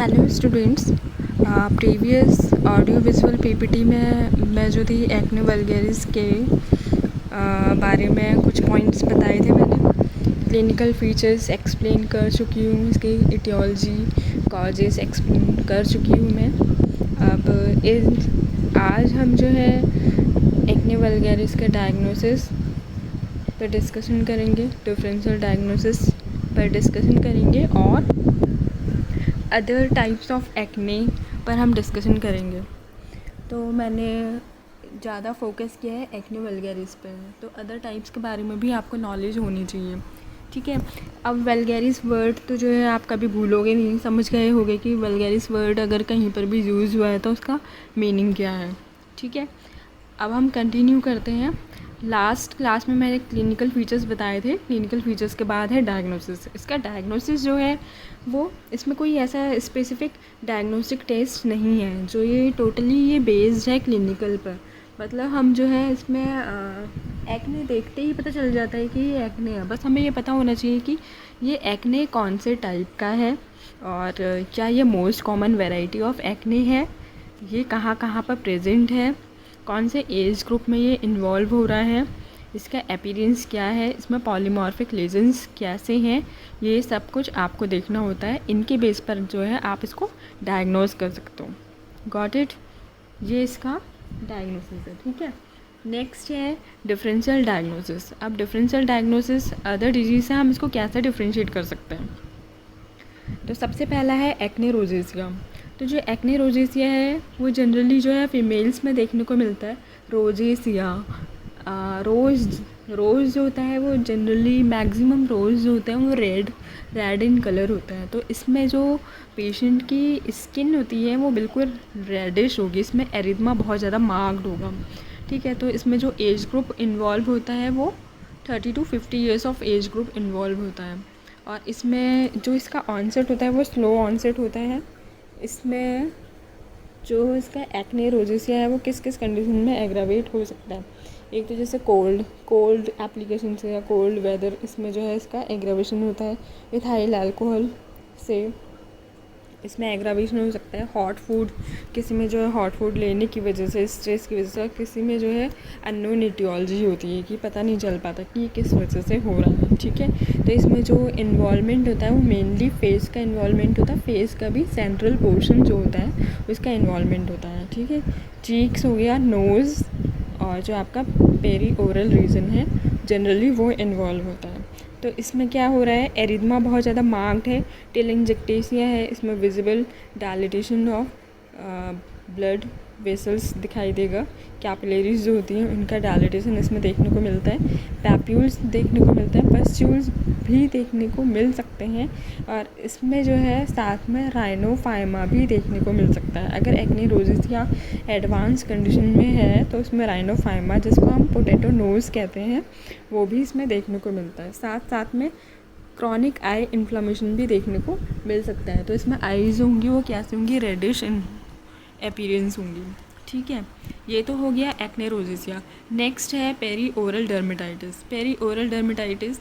Hello students. Previous audio visual PPT में मैं जो थी एक्ने वल्गेरिस के बारे में कुछ पॉइंट्स बताए थे। मैंने क्लिनिकल फीचर्स एक्सप्लेन कर चुकी हूँ, इसकी इटियोलॉजी कॉजेस एक्सप्लेन कर चुकी हूँ मैं। अब आज हम जो है एक्ने वल्गेरिस के डायग्नोसिस पर डिस्कशन करेंगे, डिफरेंशियल डायग्नोसिस पर डिस्कशन करेंगे और अदर टाइप्स ऑफ एक्ने पर हम डिस्कशन करेंगे। तो मैंने ज़्यादा फोकस किया है एक्ने वल्गेरिस पर, तो अदर टाइप्स के बारे में भी आपको नॉलेज होनी चाहिए, ठीक है। अब वल्गेरिस वर्ड तो जो है आप कभी भूलोगे नहीं, समझ गए होगे कि वल्गेरिस वर्ड अगर कहीं पर भी यूज़ हुआ है तो उसका मीनिंग क्या है, ठीक है। अब हम कंटिन्यू करते हैं। लास्ट क्लास में मैंने क्लिनिकल फीचर्स बताए थे, क्लिनिकल फीचर्स के बाद है डायग्नोसिस। इसका डायग्नोसिस जो है वो, इसमें कोई ऐसा स्पेसिफिक डायग्नोस्टिक टेस्ट नहीं है, जो ये टोटली ये बेस्ड है क्लिनिकल पर। मतलब हम जो है इसमें एक्ने देखते ही पता चल जाता है कि ये एक्ने है। बस हमें ये पता होना चाहिए कि ये एक्ने कौन से टाइप का है और क्या ये most common variety of acne है, ये कहाँ कहाँ पर प्रेजेंट है, कौन से एज ग्रुप में ये इन्वॉल्व हो रहा है, इसका अपीयरेंस क्या है, इसमें पॉलीमॉर्फिक लेजन्स कैसे हैं, ये सब कुछ आपको देखना होता है। इनके बेस पर जो है आप इसको डायग्नोज कर सकते हो। Got it? ये इसका डायग्नोसिस है, ठीक है। नेक्स्ट है डिफरेंशियल डायग्नोसिस। अब डिफरेंशियल डायग्नोसिस अदर डिजीज से हम इसको कैसे डिफ्रेंशिएट कर सकते हैं। तो सबसे पहला है एक्ने रोजेसिया। तो जो एक्ने रोजेसिया है वो जनरली जो है फीमेल्स में देखने को मिलता है। रोजेसिया रोज़ जो होता है वो जनरली मैक्सिमम रोज़ जो होता है वो रेड इन कलर होता है। तो इसमें जो पेशेंट की स्किन होती है वो बिल्कुल रेडिश होगी, इसमें एरिथमा बहुत ज़्यादा मार्क्ड होगा, ठीक है। तो इसमें जो एज ग्रुप इन्वॉल्व होता है वो 30 to 50 years of age group involve होता है। और इसमें जो इसका ऑनसेट होता है वो स्लो ऑनसेट होता है। इसमें जो इसका एक्ने रोजेसिया है वो किस किस कंडीशन में एग्रावेट हो सकता है। एक तो जैसे कोल्ड एप्लीकेशन से या कोल्ड वेदर, इसमें जो है इसका एग्रावेशन होता है। विथ हाई अल्कोहल से इसमें एग्रावेशन हो सकता है। हॉट फूड, किसी में जो है हॉट फूड लेने की वजह से, स्ट्रेस की वजह से, किसी में जो है अननोन एटियोलॉजी होती है कि पता नहीं चल पाता कि किस वजह से हो रहा है, ठीक है। तो इसमें जो इन्वॉल्वमेंट होता है वो मेनली फेस का इन्वॉल्वमेंट होता है। फेस का भी सेंट्रल पोर्शन जो होता है उसका इन्वॉल्वमेंट होता है, ठीक है। चीक्स हो गया, नोज़ और जो आपका पेरी ओरल रीजन है जनरली वो इन्वॉल्व होता है। तो इसमें क्या हो रहा है, एरिथमा बहुत ज़्यादा मार्क्ड है। टेलेंजेक्टेसिया है, इसमें visible dilatation of blood vessels दिखाई देगा। कैपिलरीज जो होती हैं उनका डायलिटेशन इसमें देखने को मिलता है। पैप्यूल्स देखने को मिलता है, पस्ट्यूल्स भी देखने को मिल सकते हैं। और इसमें जो है साथ में राइनोफाइमा भी देखने को मिल सकता है। अगर एक्ने रोजेसिया एडवांस कंडीशन में है तो इसमें राइनोफाइमा, जिसको हम पोटैटो नोज़ कहते हैं, वो भी इसमें देखने को मिलता है। साथ साथ में क्रॉनिक आई इन्फ्लामेशन भी देखने को मिल सकता है। तो इसमें आईज़ होंगी वो कैसी होंगी, रेडिश इन अपीयरेंस होंगी, ठीक है। ये तो हो गया एक्ने रोजेसिया। नेक्स्ट है peri oral dermatitis. Peri oral dermatitis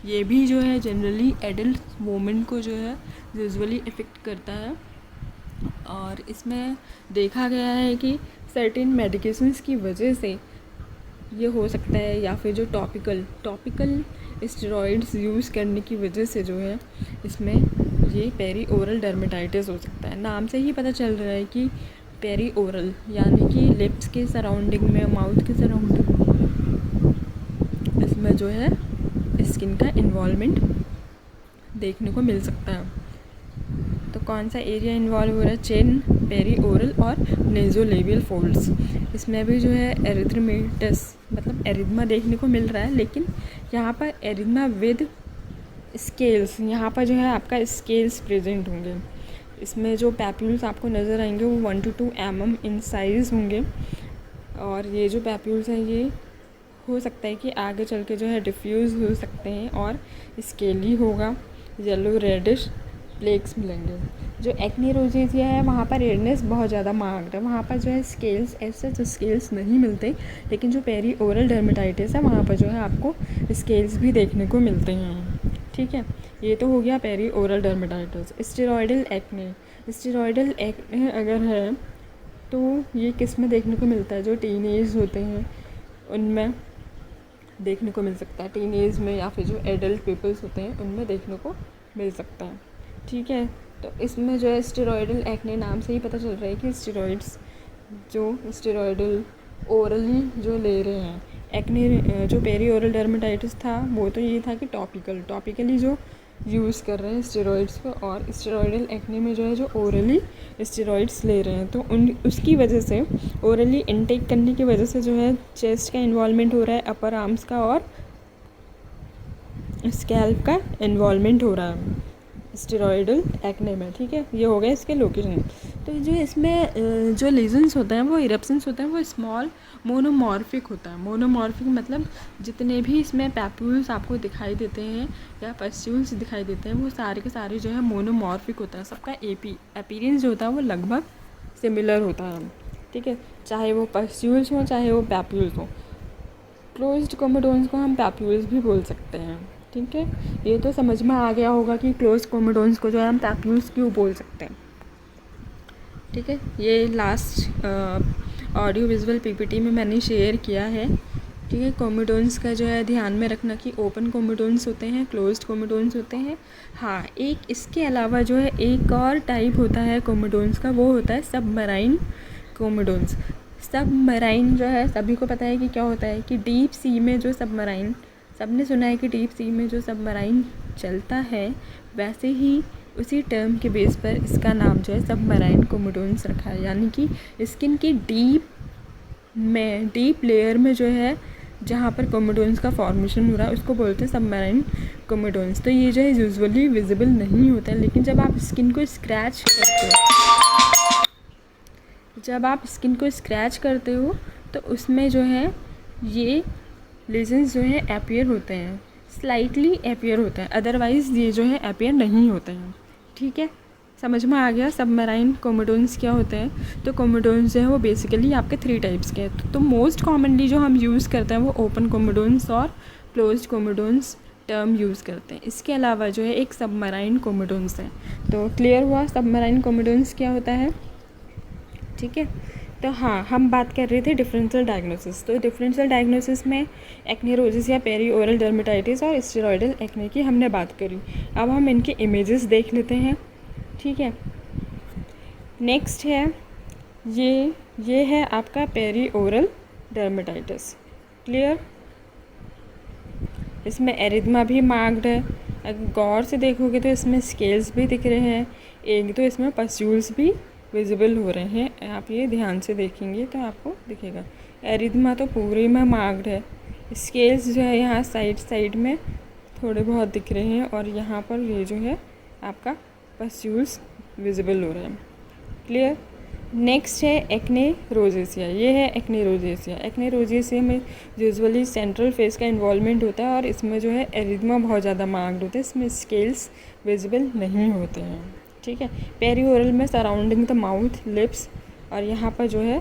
ये भी जो है जनरली एडल्ट वोमेन को जो है यूजुअली इफ़ेक्ट करता है। और इसमें देखा गया है कि सर्टेन मेडिकेशंस की वजह से ये हो सकता है, या फिर जो टॉपिकल स्टेरॉइड्स यूज़ करने की वजह से जो है इसमें ये पेरी ओरल डर्मेटाइटिस हो सकता है। नाम से ही पता चल रहा है कि पेरी ओरल यानी कि लिप्स के सराउंडिंग में, माउथ के सराउंडिंग इसमें जो है स्किन का इन्वॉल्वमेंट देखने को मिल सकता है। तो कौन सा एरिया इन्वॉल्व हो रहा है, चिन, पेरी ओरल और नेज़ोलेबियल फोल्ड्स। इसमें भी जो है एरिथ्मेटस मतलब एरिथमा देखने को मिल रहा है, लेकिन यहाँ पर एरिथमा विद स्केल्स, यहाँ पर जो है आपका स्केल्स प्रेजेंट होंगे। इसमें जो पैप्यूल्स आपको नज़र आएंगे वो 1 to 2 mm इन साइज़ होंगे। और ये जो पैप्यूल्स हैं ये हो सकता है कि आगे चल के जो है डिफ्यूज़ हो सकते हैं और स्केली होगा, येलो रेडिश प्लेक्स मिलेंगे। जो एक्ने रोजेसिया है वहाँ पर रेडनेस बहुत ज़्यादा मार्क्ड है, वहाँ पर जो है स्केल्स ऐसे स्केल्स नहीं मिलते। लेकिन जो पेरी ओरल डर्मेटाइटिस है वहाँ पर जो है आपको स्केल्स भी देखने को मिलते हैं, ठीक है, ये तो हो गया peri oral dermatitis. Steroidal acne, steroidal acne अगर है तो ये किस में देखने को मिलता है? जो टीनेज होते हैं उनमें देखने को मिल सकता है, टीनेज में, या फिर जो एडल्ट पीपल्स होते हैं उनमें देखने को मिल सकता है। ठीक है, तो इसमें जो है स्टेरॉयडल एक्ने नाम से ही पता चल रहा है कि स्टेरॉइड्स, जो स्टेरॉयडल ओरली जो ले रहे हैं। एक्ने जो पेरी ओरल डर्मेटाइटिस था वो तो ये था कि टॉपिकली जो यूज़ कर रहे हैं स्टेरॉइड्स को, और स्टेरॉयडल एक्ने में जो है जो ओरली स्टेरॉइड्स ले रहे हैं, तो उसकी वजह से ओरली इनटेक करने की वजह से जो है चेस्ट का इन्वॉल्वमेंट हो रहा है, अपर आर्म्स का और स्कैल्प का इन्वॉल्वमेंट हो रहा है स्टेरॉयडल एक्ने में। ठीक है, ये हो गया इसके लोकेशन। तो जो इसमें जो लीजन्स होते हैं वो इरप्शंस होते हैं वो स्मॉल मोनोमॉर्फिक होता है। मोनोमॉर्फिक मतलब जितने भी इसमें पैप्यूल्स आपको दिखाई देते हैं या पस्ट्यूल्स दिखाई देते हैं वो सारे के सारे जो है मोनोमॉर्फिक होता है। सबका अपीयरेंस जो होता है वो लगभग सिमिलर होता है। ठीक है, चाहे वो पस्ट्यूल्स हों चाहे वो पैप्यूल्स हों। क्लोज्ड कोमेडोन्स को हम पैप्यूल्स भी बोल सकते हैं। ठीक है, ये तो समझ में आ गया होगा कि क्लोज्ड कोमेडोन्स को जो है हम पैप्यूल्स क्यों बोल सकते हैं। ठीक है, ये लास्ट ऑडियो विजुअल पीपीटी में मैंने शेयर किया है। ठीक है, कोमेडोन्स का जो है ध्यान में रखना कि ओपन कोमेडोन्स होते हैं, क्लोज्ड कोमेडोन्स होते हैं। हाँ, एक इसके अलावा जो है एक और टाइप होता है कोमेडोन्स का, वो होता है सबमराइन कोमेडोन्स। सबमराइन जो है सभी को पता है कि क्या होता है, कि डीप सी में जो सबमराइन, सबने सुना है कि डीप सी में जो सबमराइन चलता है, वैसे ही उसी टर्म के बेस पर इसका नाम जो है सबमराइन कोमेडोन्स रखा है। यानी कि स्किन की डीप लेयर में जो है जहाँ पर कोमेडोन्स का फॉर्मेशन हो रहा है उसको बोलते हैं सबमराइन कोमेडोन्स। तो ये जो है यूजुअली विजिबल नहीं होता है, लेकिन जब आप स्किन को स्क्रैच करते हो तो उसमें जो है ये लीजन्स जो है अपीयर होते हैं, स्लाइटली अपीयर होते हैं, अदरवाइज़ ये जो है अपीयर नहीं होते हैं। ठीक है, समझ में आ गया सबमराइन कोमेडोन्स क्या होते हैं। तो कोमेडोन्स जो है वो बेसिकली आपके 3 टाइप्स के हैं। तो मोस्ट कॉमनली जो हम यूज़ करते हैं वो ओपन कोमेडोन्स और क्लोज्ड कोमेडोन्स टर्म यूज़ करते हैं। इसके अलावा जो है एक सबमराइन कोमेडोन्स है। तो क्लियर हुआ सबमराइन कोमेडोन्स क्या होता है। ठीक है, तो हाँ, हम बात कर रहे थे डिफरेंशियल डायग्नोसिस। तो डिफरेंशियल डायग्नोसिस में एक्ने रोजिस या पेरी ओरल डर्मेटाइटिस और स्टेरॉयडल एक्ने की हमने बात करी। अब हम इनके इमेजेस देख लेते हैं। ठीक है, नेक्स्ट है ये है आपका पेरी ओरल डर्मेटाइटिस। क्लियर, इसमें एरिथमा भी मार्क्ड है। अगर गौर से देखोगे तो इसमें स्केल्स भी दिख रहे हैं, एक तो इसमें पस्ट्यूल्स भी विजिबल हो रहे हैं। आप ये ध्यान से देखेंगे तो आपको दिखेगा एरिथमा तो पूरे में मार्क्ड है। स्केल्स जो है यहाँ साइड में थोड़े बहुत दिख रहे हैं, और यहाँ पर ये जो है आपका पस्ट्यूल्स विजिबल हो रहे हैं। क्लियर, नेक्स्ट है एक्ने रोजेसिया। ये है एक्ने रोजेसिया। एक्ने रोजेसिया में यूजुअली सेंट्रल फेस का इन्वॉल्वमेंट होता है और इसमें जो है एरिथमा बहुत ज़्यादा मार्क्ड होता है, इसमें स्केल्स विजिबल नहीं होते हैं। ठीक है, पेरी ओरल में सराउंडिंग द माउथ, लिप्स, और यहाँ पर जो है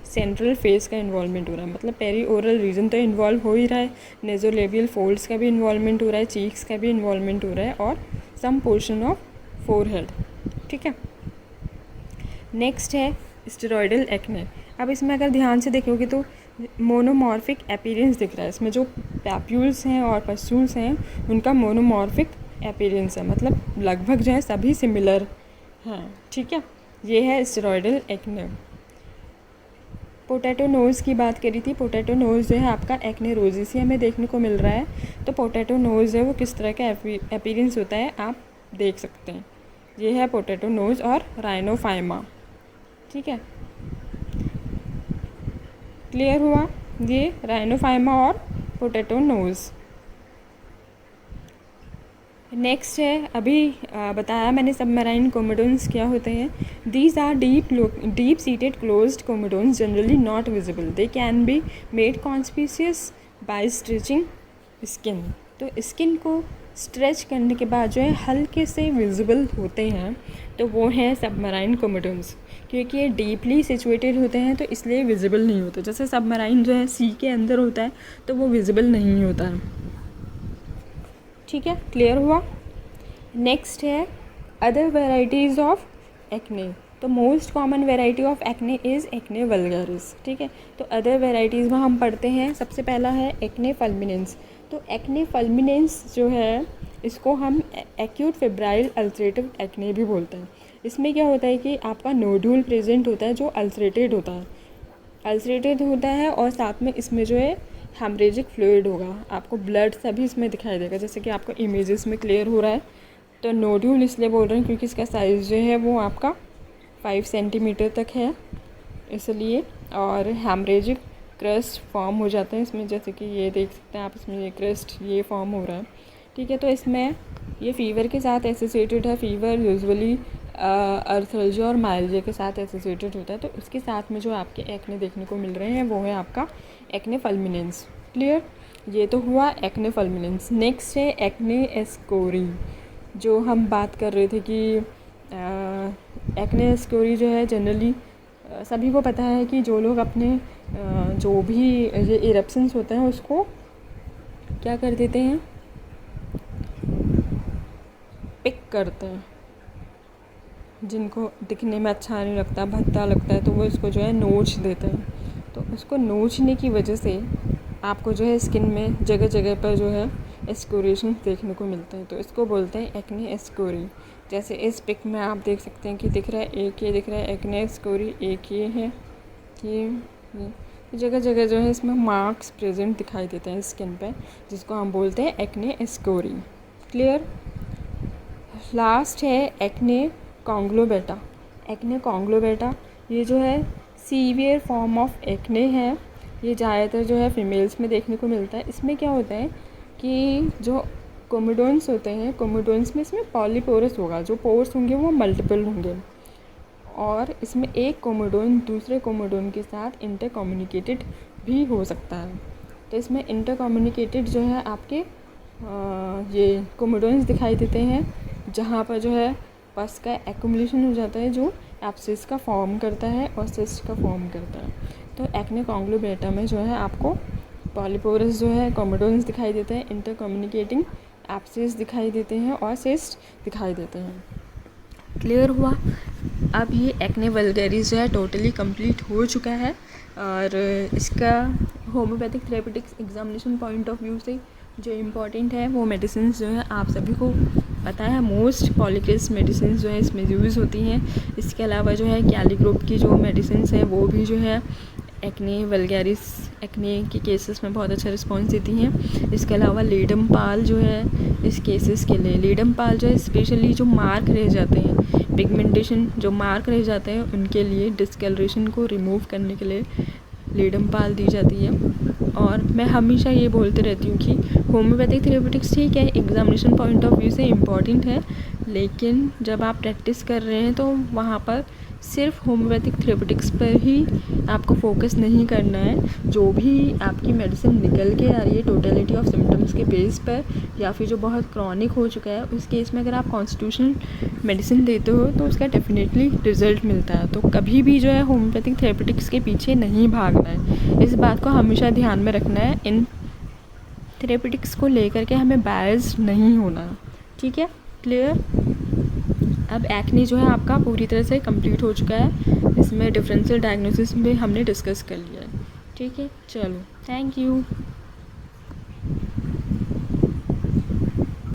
सेंट्रल फेस का इन्वॉल्वमेंट हो रहा है। मतलब पेरी ओरल रीजन तो इन्वॉल्व हो ही रहा है, नेजोलेबियल फोल्ड्स का भी इन्वॉल्वमेंट हो रहा है, चीक्स का भी इन्वॉल्वमेंट हो रहा है, और सम पोर्शन ऑफ फोरहेड। ठीक है, नेक्स्ट है स्टेरॉयडल एक्ने। अब इसमें अगर ध्यान से देखोगे तो मोनोमॉर्फिक अपीयरेंस दिख रहा है। इसमें जो पैप्यूल्स हैं और पस्ट्यूल्स हैं उनका मोनोमॉर्फिक अपीयरेंस है, मतलब लगभग जो है सभी सिमिलर हैं। ठीक है, ये है स्टेरॉयडल एक्ने। पोटैटो नोज़ की बात करी थी। पोटैटो नोज़ जो है आपका एक्ने रोजेसिया में देखने को मिल रहा है। तो पोटैटो नोज़ है वो किस तरह का अपीयरेंस होता है आप देख सकते हैं। ये है पोटैटो नोज़ और राइनोफाइमा। ठीक है, क्लियर हुआ, ये राइनोफाइमा और पोटैटो नोज़। नेक्स्ट है, अभी बताया मैंने सबमराइन कोमेडोन्स क्या होते हैं। These are deep seated closed comedones generally not visible, they can be made conspicuous by stretching skin. तो स्किन को स्ट्रेच करने के बाद जो है हल्के से विजिबल होते हैं, तो वो हैं सबमराइन कोमेडोन्स। क्योंकि ये डीपली सिचुएटेड होते हैं तो इसलिए विजिबल नहीं होते। जैसे सबमराइन जो है सी के अंदर होता है तो वो विजिबल नहीं होता है। ठीक है, क्लियर हुआ। नेक्स्ट है अदर वेराइटीज़ ऑफ एक्ने। तो most common variety of acne is acne vulgaris. ठीक है, तो अदर वेराइटीज़ में हम पढ़ते हैं। सबसे पहला है एक्ने फल्मिनेंस। तो एक्ने फल्मिनेंस जो है इसको हम एक्यूट फेब्राइल अल्सरेटिव एक्ने भी बोलते हैं। इसमें क्या होता है कि आपका नोड्यूल प्रेजेंट होता है जो अल्सरेटेड होता है और साथ में इसमें जो है हेमरेजिक फ्लूइड होगा, आपको ब्लड सभी इसमें दिखाई देगा, जैसे कि आपको इमेजेस में क्लियर हो रहा है। तो नोड्यूल इसलिए बोल रहे हैं क्योंकि इसका साइज़ जो है वो आपका 5 सेंटीमीटर तक है इसलिए, और हेमरेजिक क्रस्ट फॉर्म हो जाता है इसमें, जैसे कि ये देख सकते हैं आप, इसमें ये क्रस्ट ये फॉर्म हो रहा है। ठीक है, तो इसमें ये फ़ीवर के साथ एसोसिएटेड है। फ़ीवर यूजुअली अर्थल्जिया और माइल्जिया के साथ एसोसिएटेड होता है। तो उसके साथ में जो आपके एक्ने देखने को मिल रहे हैं वो है आपका एक्ने फल्मिनेंस। क्लियर, ये तो हुआ एक्ने फल्मिनेंस। नेक्स्ट है एक्ने एस्कोरी, जो हम बात कर रहे थे कि एक्ने एस्कोरी जो है जनरली सभी को पता है कि जो लोग अपने जो भी ये इरप्शंस होते हैं उसको क्या कर देते हैं, पिक करते हैं। जिनको दिखने में अच्छा नहीं लगता, भद्दा लगता है, तो वो इसको जो है नोच देते हैं। तो उसको नोचने की वजह से आपको जो है स्किन में जगह जगह पर जो है एस्कोरेशन देखने को मिलते हैं। तो इसको बोलते हैं एक्ने एस्कोरी। जैसे इस पिक में आप देख सकते हैं कि दिख रहा है, एक ये दिख रहा है एक्ने एस्कोरी, एक ये है, ये जगह जगह जो है इसमें मार्क्स प्रेजेंट दिखाई देते हैं स्किन पे, जिसको हम बोलते हैं एक्ने एस्कोरी। क्लियर। लास्ट है एक्ने कॉन्ग्लोबेटा। एक्ने कॉन्ग्लोबेटा ये जो है सीवियर फॉर्म ऑफ एक्ने है। ये ज़्यादातर जो है फीमेल्स में देखने को मिलता है। इसमें क्या होता है कि जो कोमोडोन्स होते हैं, कोमोडोन्स में इसमें पॉलीपोरस होगा, जो पोर्स होंगे वो मल्टीपल होंगे, और इसमें एक कोमोडोन दूसरे कोमोडोन के साथ इंटर कम्युनिकेटेड भी हो सकता है। तो इसमें इंटर कम्युनिकेटेड जो है आपके ये कोमोडोन्स दिखाई देते हैं, जहाँ पर जो है पस का एक्युमुलेशन हो जाता है जो एब्सिस का फॉर्म करता है और सिस्ट का फॉर्म करता है। तो एक्ने कॉन्ग्लोबेटा में जो है आपको पॉलीपोरस जो है कोमोडोन्स दिखाई देते हैं, इंटर कम्युनिकेटिंग एब्सिस दिखाई देते हैं और सिस्ट दिखाई देते हैं। क्लियर हुआ। अब ये एक्ने वल्गैरिस जो है टोटली कंप्लीट हो चुका है, और इसका homeopathic therapeutics examination point of view से जो इम्पॉर्टेंट है वो मेडिसिन जो है आप सभी को पता है, मोस्ट पॉलीक्रेस मेडिसिन जो है इसमें यूज़ होती हैं। इसके अलावा जो है कैली ग्रुप की जो मेडिसिन है वो भी जो है एक्ने वल्गैरिस एक्ने के केसेस में बहुत अच्छा रिस्पॉन्स देती हैं। इसके अलावा लीडम पाल जो है इस केसेस के लिए, लीडम पाल जो है स्पेशली जो मार्क रह जाते हैं, पिगमेंटेशन जो मार्क रह जाते हैं उनके लिए डिस्कलरेशन को रिमूव करने के लिए लीडम पाल दी जाती है। और मैं हमेशा ये बोलते रहती हूँ कि होम्योपैथिक थेरेपेटिक्स ठीक है, एग्जामिनेशन पॉइंट ऑफ व्यू से इम्पॉर्टेंट है, लेकिन जब आप प्रैक्टिस कर रहे हैं तो वहाँ पर सिर्फ होम्योपैथिक थेरेपेटिक्स पर ही आपको फोकस नहीं करना है। जो भी आपकी मेडिसिन निकल के आ रही है टोटलिटी ऑफ सिम्टम्स के बेस पर, या फिर जो बहुत क्रॉनिक हो चुका है, उस केस में अगर आप कॉन्स्टिट्यूशनल मेडिसिन देते हो तो उसका डेफिनेटली रिजल्ट मिलता है। तो कभी भी जो है होम्योपैथिक थेरेपेटिक्स के पीछे नहीं भागना है, इस बात को हमेशा ध्यान में रखना है। इन थेरेपेटिक्स को लेकर के हमें बायस्ड नहीं होना है। ठीक है, क्लियर। अब एक्ने जो है आपका पूरी तरह से कंप्लीट हो चुका है, इसमें डिफरेंशियल डायग्नोसिस भी हमने डिस्कस कर लिया है। ठीक है, चलो, थैंक यू।